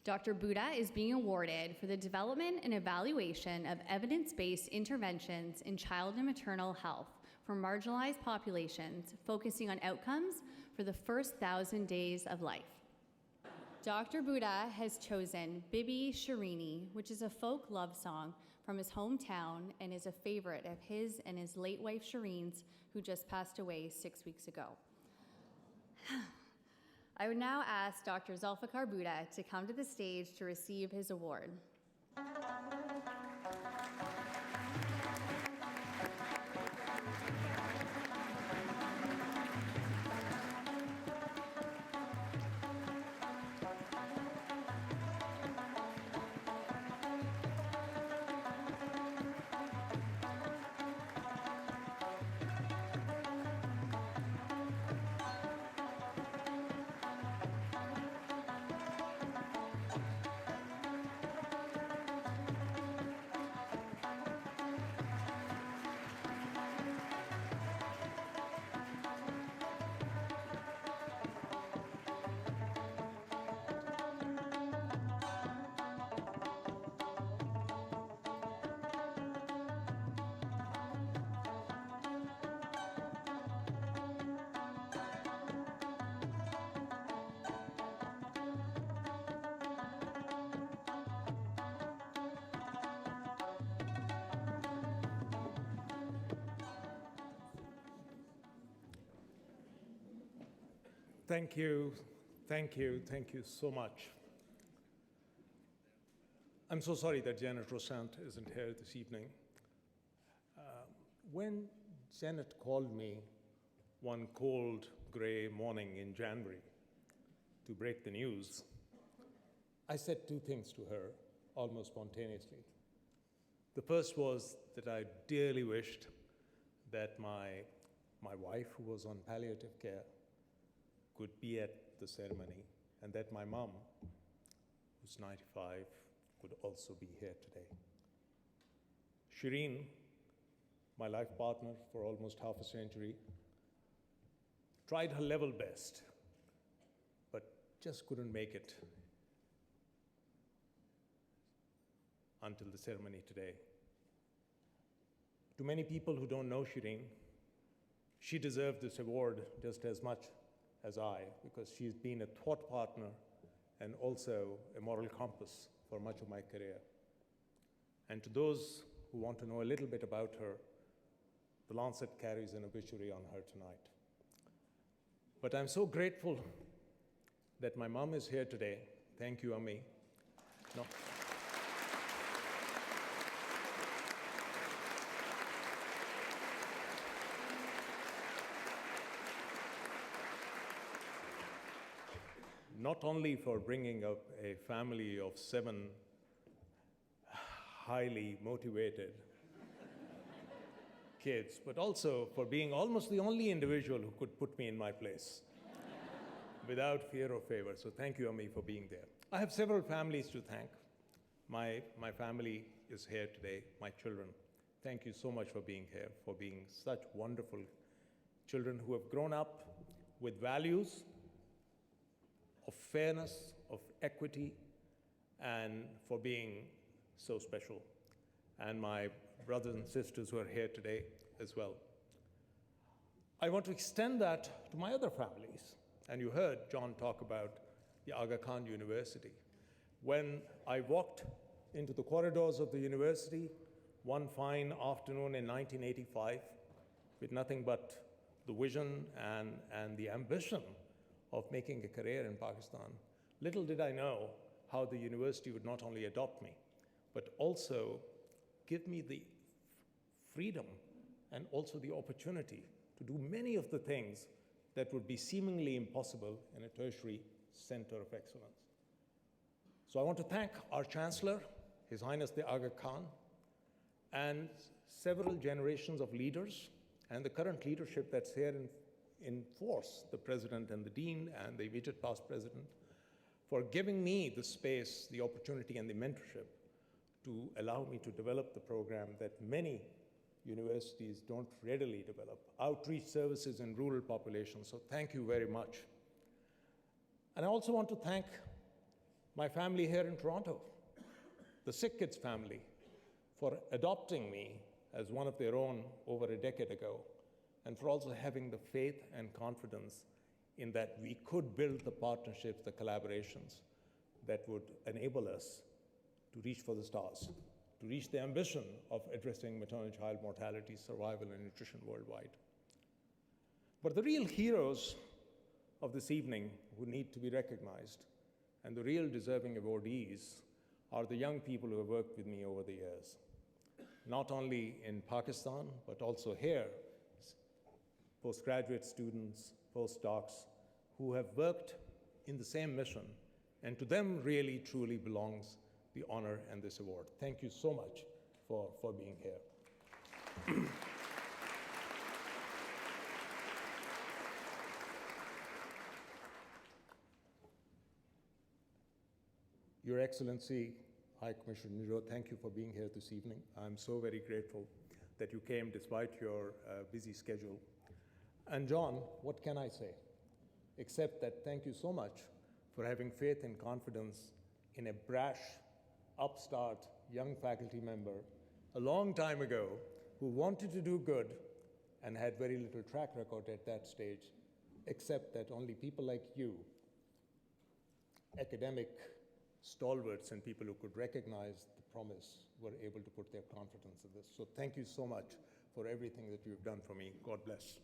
Dr. Bhutta is being awarded for the development and evaluation of evidence-based interventions in child and maternal health for marginalized populations, focusing on outcomes for the first 1,000 days of life. Dr. Bhutta has chosen Bibi Shirini, which is a folk love song from his hometown and is a favorite of his and his late wife Shireen's, who just passed away 6 weeks ago. I would now ask Dr. Zulfiqar Bhutta to come to the stage to receive his award. Thank you so much. I'm so sorry that Janet Rossant isn't here this evening. When Janet called me one cold, gray morning in January to break the news, I said two things to her almost spontaneously. The first was that I dearly wished that my wife, who was on palliative care, could be at the ceremony, and that my mom, who's 95, could also be here today. Shireen, my life partner for almost half a century, tried her level best, but just couldn't make it until the ceremony today. To many people who don't know Shireen, she deserved this award just as much as I, because she's been a thought partner and also a moral compass for much of my career. And to those who want to know a little bit about her, the Lancet carries an obituary on her tonight. But I'm so grateful that my mom is here today. Thank you, Ami. No. Not only for bringing up a family of 7 highly motivated kids, but also for being almost the only individual who could put me in my place without fear or favor. So thank you, Ami, for being there. I have several families to thank. My family is here today, my children. Thank you so much for being here, for being such wonderful children who have grown up with values of fairness, of equity, and for being so special. And my brothers and sisters who are here today as well. I want to extend that to my other families. And you heard John talk about the Aga Khan University. When I walked into the corridors of the university one fine afternoon in 1985, with nothing but the vision and the ambition of making a career in Pakistan, little did I know how the university would not only adopt me, but also give me the freedom and also the opportunity to do many of the things that would be seemingly impossible in a tertiary center of excellence. So I want to thank our Chancellor, His Highness the Aga Khan, and several generations of leaders, and the current leadership that's here in force, the President and the Dean and the immediate past President, for giving me the space, the opportunity, and the mentorship to allow me to develop the program that many universities don't readily develop, outreach services in rural populations. So thank you very much. And I also want to thank my family here in Toronto, the Sick Kids family, for adopting me as one of their own over a decade ago, and for also having the faith and confidence in that we could build the partnerships, the collaborations that would enable us to reach for the stars, to reach the ambition of addressing maternal child mortality, survival, and nutrition worldwide. But the real heroes of this evening who need to be recognized and the real deserving awardees are the young people who have worked with me over the years, not only in Pakistan, but also here, postgraduate students, postdocs, who have worked in the same mission, and to them really, truly belongs the honor and this award. Thank you so much for being here. Your Excellency, High Commissioner Niro, thank you for being here this evening. I'm so very grateful that you came despite your busy schedule. And John, what can I say? Except that thank you so much for having faith and confidence in a brash, upstart, young faculty member a long time ago who wanted to do good and had very little track record at that stage, except that only people like you, academic stalwarts and people who could recognize the promise, were able to put their confidence in this. So thank you so much for everything that you've done for me. God bless.